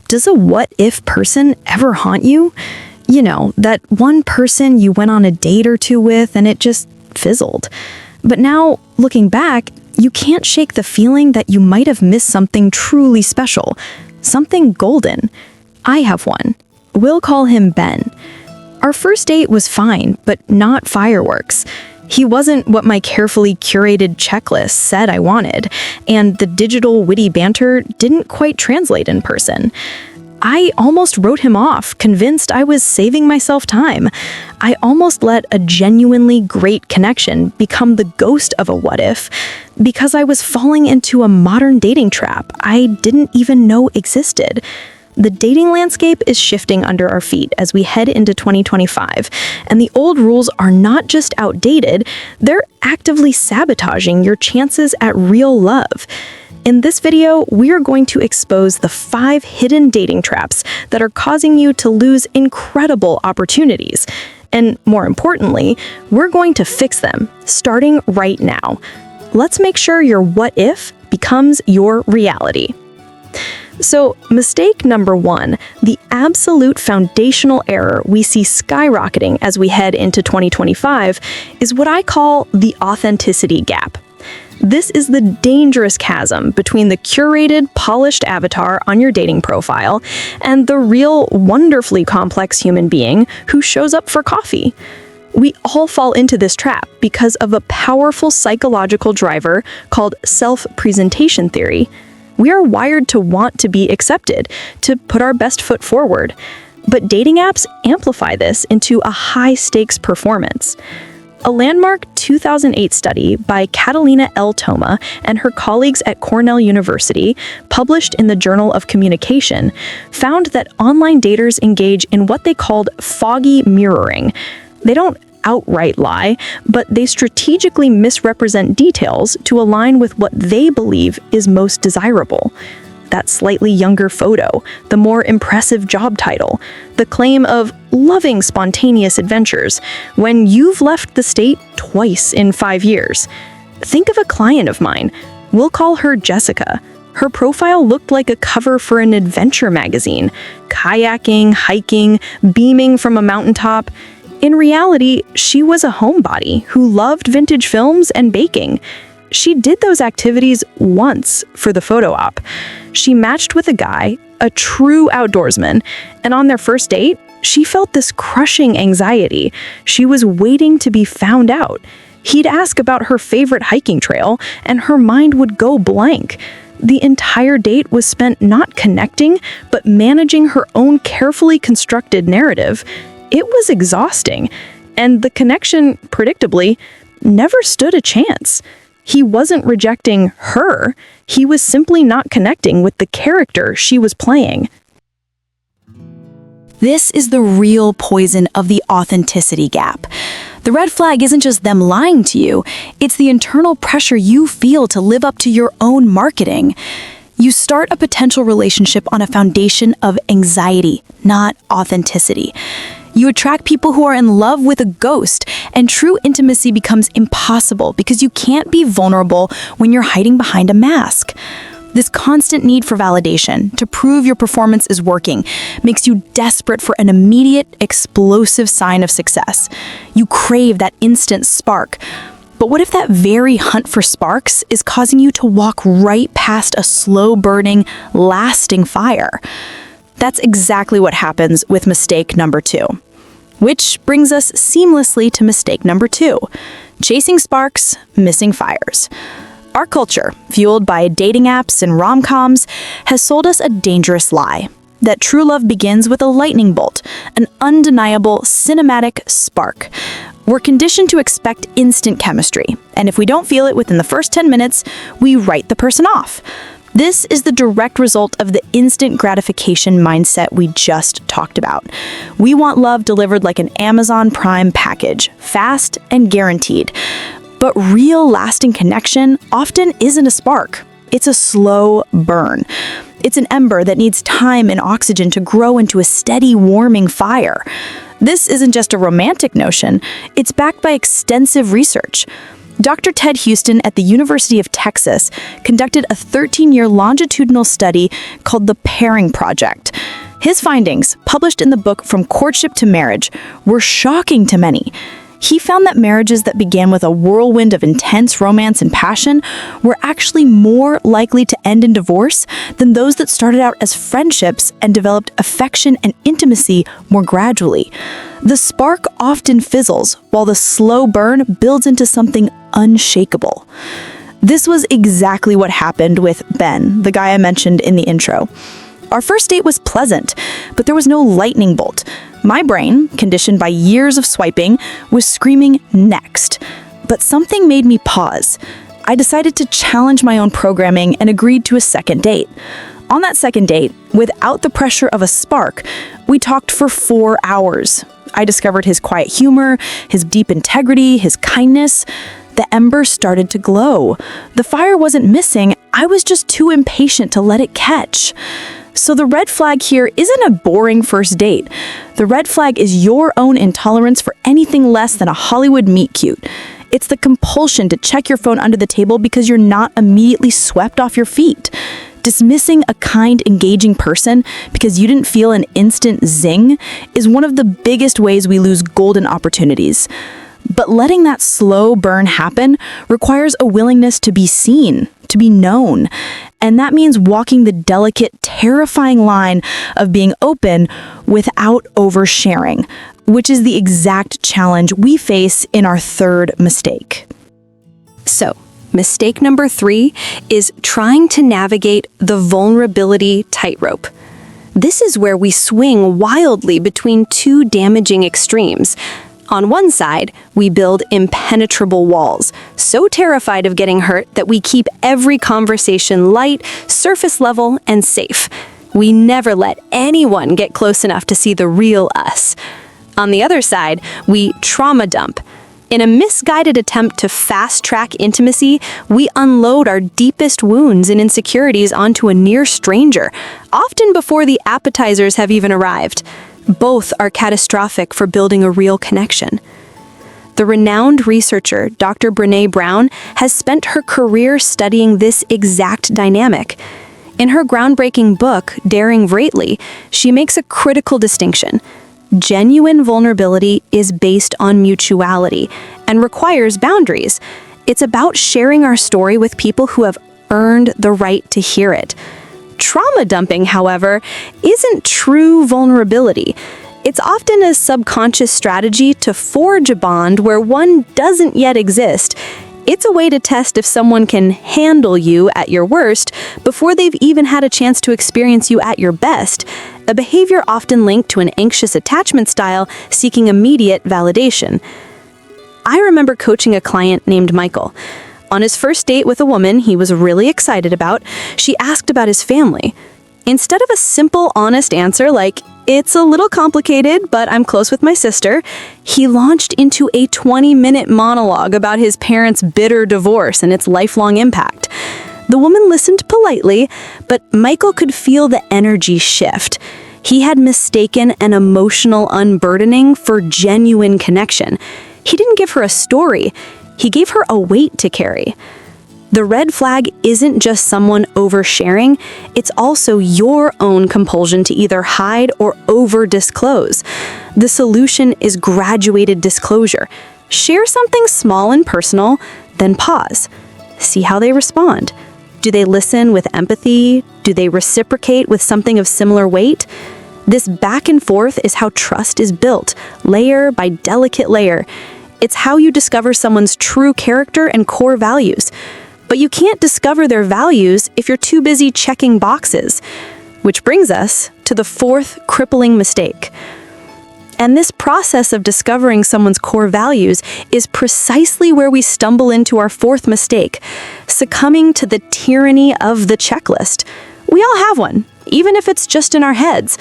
Does a what-if person ever haunt you? You know, that one person you went on a date or two with and it just fizzled. But now, looking back, you can't shake the feeling that you might have missed something truly special, something golden. I have one. We'll call him Ben. Our first date was fine, but not fireworks. He wasn't what my carefully curated checklist said I wanted, and the digital witty banter didn't quite translate in person. I almost wrote him off, convinced I was saving myself time. I almost let a genuinely great connection become the ghost of a what-if because I was falling into a modern dating trap I didn't even know existed. The dating landscape is shifting under our feet as we head into 2025, and the old rules are not just outdated, they're actively sabotaging your chances at real love. In this video, we are going to expose the 5 hidden dating traps that are causing you to lose incredible opportunities. And more importantly, we're going to fix them, starting right now. Let's make sure your what if becomes your reality. So, mistake number 1, the absolute foundational error we see skyrocketing as we head into 2025, is what I call the authenticity gap. This is the dangerous chasm between the curated, polished avatar on your dating profile and the real, wonderfully complex human being who shows up for coffee. We all fall into this trap because of a powerful psychological driver called self-presentation theory. We are wired to want to be accepted, to put our best foot forward. But dating apps amplify this into a high-stakes performance. A landmark 2008 study by Catalina L. Toma and her colleagues at Cornell University, published in the Journal of Communication, found that online daters engage in what they called foggy mirroring. They don't outright lie, but they strategically misrepresent details to align with what they believe is most desirable. That slightly younger photo, the more impressive job title, the claim of loving spontaneous adventures when you've left the state twice in 5 years. Think of a client of mine. We'll call her Jessica. Her profile looked like a cover for an adventure magazine, kayaking, hiking, beaming from a mountaintop. In reality, she was a homebody who loved vintage films and baking. She did those activities once for the photo op. She matched with a guy, a true outdoorsman, and on their first date, she felt this crushing anxiety. She was waiting to be found out. He'd ask about her favorite hiking trail, and her mind would go blank. The entire date was spent not connecting, but managing her own carefully constructed narrative. It was exhausting, and the connection, predictably, never stood a chance. He wasn't rejecting her, he was simply not connecting with the character she was playing. This is the real poison of the authenticity gap. The red flag isn't just them lying to you, it's the internal pressure you feel to live up to your own marketing. You start a potential relationship on a foundation of anxiety, not authenticity. You attract people who are in love with a ghost, and true intimacy becomes impossible because you can't be vulnerable when you're hiding behind a mask. This constant need for validation, to prove your performance is working, makes you desperate for an immediate, explosive sign of success. You crave that instant spark. But what if that very hunt for sparks is causing you to walk right past a slow-burning, lasting fire? That's exactly what happens with mistake number 2. Which brings us seamlessly to mistake number 2, chasing sparks, missing fires. Our culture, fueled by dating apps and rom-coms, has sold us a dangerous lie. That true love begins with a lightning bolt, an undeniable cinematic spark. We're conditioned to expect instant chemistry, and if we don't feel it within the first 10 minutes, we write the person off. This is the direct result of the instant gratification mindset we just talked about. We want love delivered like an Amazon Prime package, fast and guaranteed. But real lasting connection often isn't a spark. It's a slow burn. It's an ember that needs time and oxygen to grow into a steady, warming fire. This isn't just a romantic notion, it's backed by extensive research. Dr. Ted Houston at the University of Texas conducted a 13-year longitudinal study called the Pairing Project. His findings, published in the book From Courtship to Marriage, were shocking to many. He found that marriages that began with a whirlwind of intense romance and passion were actually more likely to end in divorce than those that started out as friendships and developed affection and intimacy more gradually. The spark often fizzles, while the slow burn builds into something unshakable. This was exactly what happened with Ben, the guy I mentioned in the intro. Our first date was pleasant, but there was no lightning bolt. My brain, conditioned by years of swiping, was screaming next. But something made me pause. I decided to challenge my own programming and agreed to a second date. On that second date, without the pressure of a spark, we talked for 4 hours. I discovered his quiet humor, his deep integrity, his kindness. The ember started to glow. The fire wasn't missing, I was just too impatient to let it catch. So the red flag here isn't a boring first date. The red flag is your own intolerance for anything less than a Hollywood meet-cute. It's the compulsion to check your phone under the table because you're not immediately swept off your feet. Dismissing a kind, engaging person because you didn't feel an instant zing is one of the biggest ways we lose golden opportunities. But letting that slow burn happen requires a willingness to be seen, to be known. And that means walking the delicate, terrifying line of being open without oversharing, which is the exact challenge we face in our third mistake. So, mistake number 3 is trying to navigate the vulnerability tightrope. This is where we swing wildly between two damaging extremes. On one side, we build impenetrable walls, so terrified of getting hurt that we keep every conversation light, surface level, and safe. We never let anyone get close enough to see the real us. On the other side, we trauma dump. In a misguided attempt to fast-track intimacy, we unload our deepest wounds and insecurities onto a near stranger, often before the appetizers have even arrived. Both are catastrophic for building a real connection. The renowned researcher, Dr. Brené Brown, has spent her career studying this exact dynamic. In her groundbreaking book, Daring Greatly, she makes a critical distinction. Genuine vulnerability is based on mutuality and requires boundaries. It's about sharing our story with people who have earned the right to hear it. Trauma dumping, however, isn't true vulnerability. It's often a subconscious strategy to forge a bond where one doesn't yet exist. It's a way to test if someone can handle you at your worst before they've even had a chance to experience you at your best, a behavior often linked to an anxious attachment style seeking immediate validation. I remember coaching a client named Michael. On his first date with a woman he was really excited about, she asked about his family. Instead of a simple, honest answer like, "It's a little complicated, but I'm close with my sister," he launched into a 20-minute monologue about his parents' bitter divorce and its lifelong impact. The woman listened politely, but Michael could feel the energy shift. He had mistaken an emotional unburdening for genuine connection. He didn't give her a story. He gave her a weight to carry. The red flag isn't just someone oversharing, it's also your own compulsion to either hide or over-disclose. The solution is graduated disclosure. Share something small and personal, then pause. See how they respond. Do they listen with empathy? Do they reciprocate with something of similar weight? This back and forth is how trust is built, layer by delicate layer. It's how you discover someone's true character and core values. But you can't discover their values if you're too busy checking boxes. Which brings us to the fourth crippling mistake. And this process of discovering someone's core values is precisely where we stumble into our fourth mistake, succumbing to the tyranny of the checklist. We all have one, even if it's just in our heads.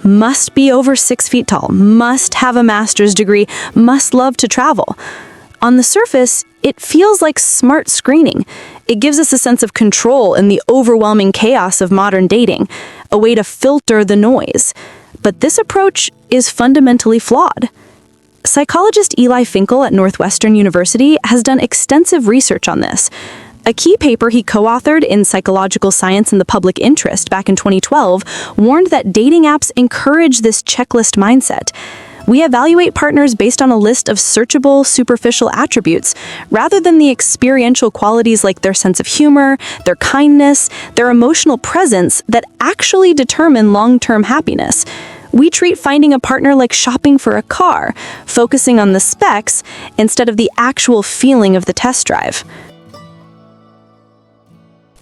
Must be over 6 feet tall, must have a master's degree, must love to travel. On the surface, it feels like smart screening. It gives us a sense of control in the overwhelming chaos of modern dating, a way to filter the noise. But this approach is fundamentally flawed. Psychologist Eli Finkel at Northwestern University has done extensive research on this. A key paper he co-authored in Psychological Science and the Public Interest back in 2012 warned that dating apps encourage this checklist mindset. We evaluate partners based on a list of searchable, superficial attributes, rather than the experiential qualities like their sense of humor, their kindness, their emotional presence that actually determine long-term happiness. We treat finding a partner like shopping for a car, focusing on the specs instead of the actual feeling of the test drive.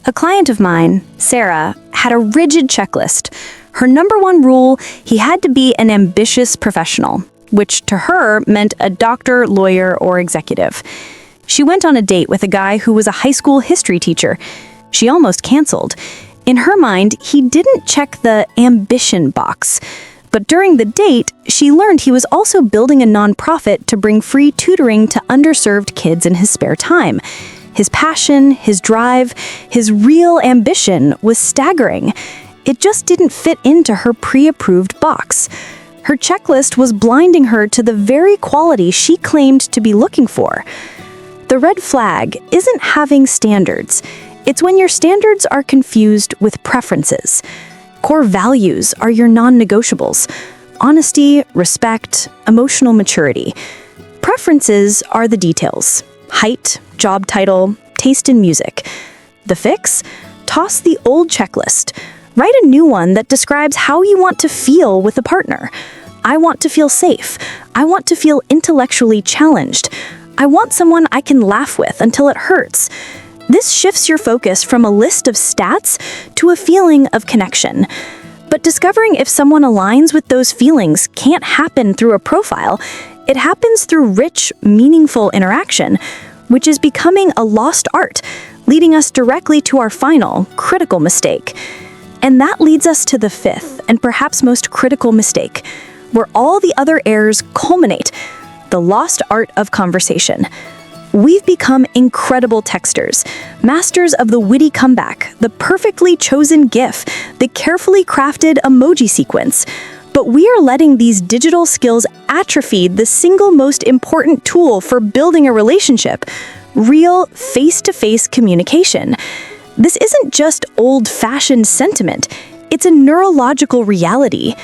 A client of mine, Sarah, had a rigid checklist. Her number one rule, he had to be an ambitious professional, which to her meant a doctor, lawyer, or executive. She went on a date with a guy who was a high school history teacher. She almost canceled. In her mind, he didn't check the ambition box. But during the date, she learned he was also building a nonprofit to bring free tutoring to underserved kids in his spare time. His passion, his drive, his real ambition was staggering. It just didn't fit into her pre-approved box. Her checklist was blinding her to the very quality she claimed to be looking for. The red flag isn't having standards. It's when your standards are confused with preferences. Core values are your non-negotiables: honesty, respect, emotional maturity. Preferences are the details: height, job title, taste in music. The fix? Toss the old checklist. Write a new one that describes how you want to feel with a partner. I want to feel safe. I want to feel intellectually challenged. I want someone I can laugh with until it hurts. This shifts your focus from a list of stats to a feeling of connection. But discovering if someone aligns with those feelings can't happen through a profile. It happens through rich, meaningful interaction, which is becoming a lost art, leading us directly to our final, critical mistake. And that leads us to the fifth, and perhaps most critical mistake, where all the other errors culminate: the lost art of conversation. We've become incredible texters, masters of the witty comeback, the perfectly chosen GIF, the carefully crafted emoji sequence. But we are letting these digital skills atrophy the single most important tool for building a relationship: real face-to-face communication. This isn't just old-fashioned sentiment, it's a neurological reality.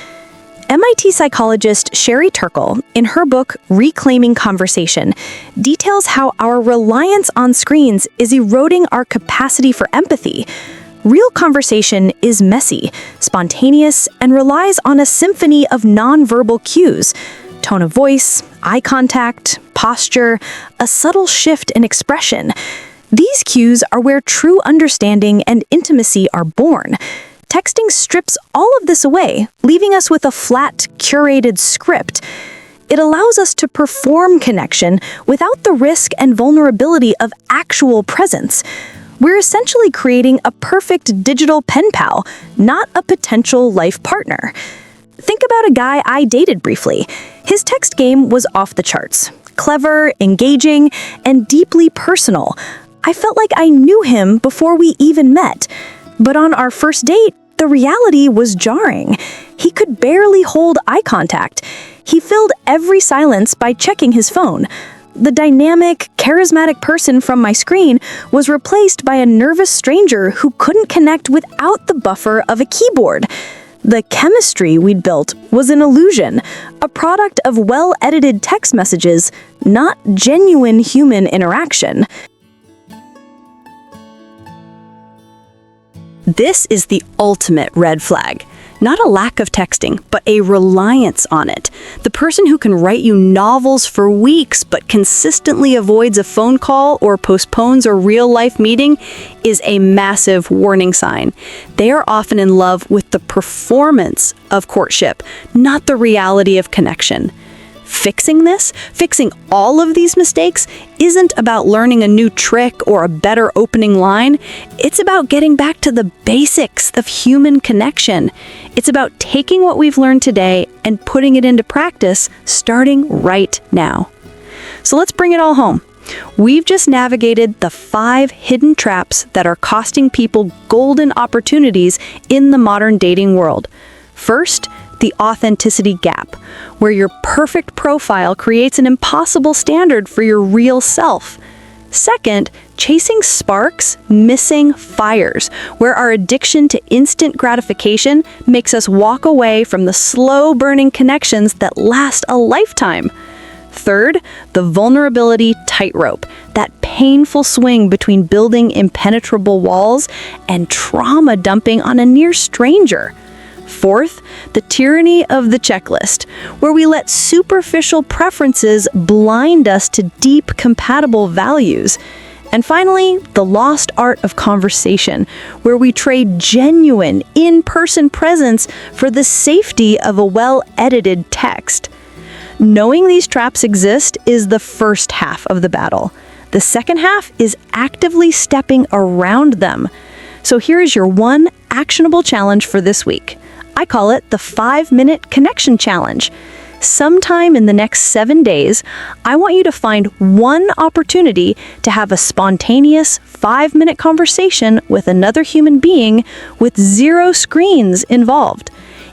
MIT psychologist Sherry Turkle, in her book Reclaiming Conversation, details how our reliance on screens is eroding our capacity for empathy. Real conversation is messy, spontaneous, and relies on a symphony of nonverbal cues: tone of voice, eye contact, posture, a subtle shift in expression. These cues are where true understanding and intimacy are born. Texting strips all of this away, leaving us with a flat, curated script. It allows us to perform connection without the risk and vulnerability of actual presence. We're essentially creating a perfect digital pen pal, not a potential life partner. Think about a guy I dated briefly. His text game was off the charts: clever, engaging, and deeply personal. I felt like I knew him before we even met. But on our first date, the reality was jarring. He could barely hold eye contact. He filled every silence by checking his phone. The dynamic, charismatic person from my screen was replaced by a nervous stranger who couldn't connect without the buffer of a keyboard. The chemistry we'd built was an illusion, a product of well-edited text messages, not genuine human interaction. This is the ultimate red flag. Not a lack of texting, but a reliance on it. The person who can write you novels for weeks but consistently avoids a phone call or postpones a real-life meeting is a massive warning sign. They are often in love with the performance of courtship, not the reality of connection. Fixing all of these mistakes isn't about learning a new trick or a better opening line. It's about getting back to the basics of human connection. It's about taking what we've learned today and putting it into practice, starting right now. So let's bring it all home. We've just navigated the 5 hidden traps that are costing people golden opportunities in the modern dating world. First, the authenticity gap, where your perfect profile creates an impossible standard for your real self. Second, chasing sparks, missing fires, where our addiction to instant gratification makes us walk away from the slow-burning connections that last a lifetime. Third, the vulnerability tightrope, that painful swing between building impenetrable walls and trauma dumping on a near stranger. Fourth, the tyranny of the checklist, where we let superficial preferences blind us to deep, compatible values. And finally, the lost art of conversation, where we trade genuine, in-person presence for the safety of a well-edited text. Knowing these traps exist is the first half of the battle. The second half is actively stepping around them. So here is your one actionable challenge for this week. I call it the 5-minute connection challenge. Sometime in the next 7 days, I want you to find one opportunity to have a spontaneous 5-minute conversation with another human being with 0 screens involved.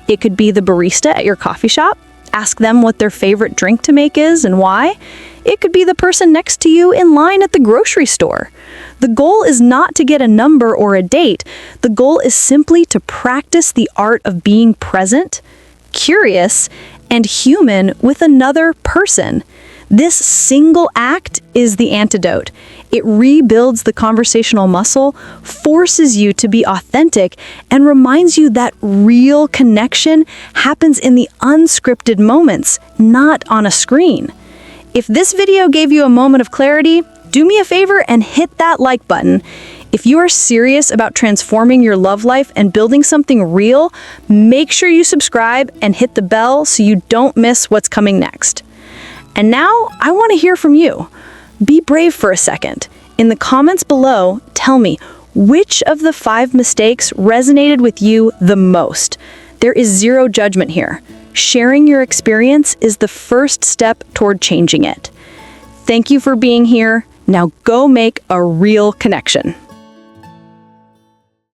It could be the barista at your coffee shop. Ask them what their favorite drink to make is and why. It could be the person next to you in line at the grocery store. The goal is not to get a number or a date. The goal is simply to practice the art of being present, curious, and human with another person. This single act is the antidote. It rebuilds the conversational muscle, forces you to be authentic, and reminds you that real connection happens in the unscripted moments, not on a screen. If this video gave you a moment of clarity, do me a favor and hit that like button. If you are serious about transforming your love life and building something real, make sure you subscribe and hit the bell so you don't miss what's coming next. And now, I want to hear from you. Be brave for a second. In the comments below, tell me, which of the 5 mistakes resonated with you the most? There is 0 judgment here. Sharing your experience is the first step toward changing it. Thank you for being here. Now go make a real connection.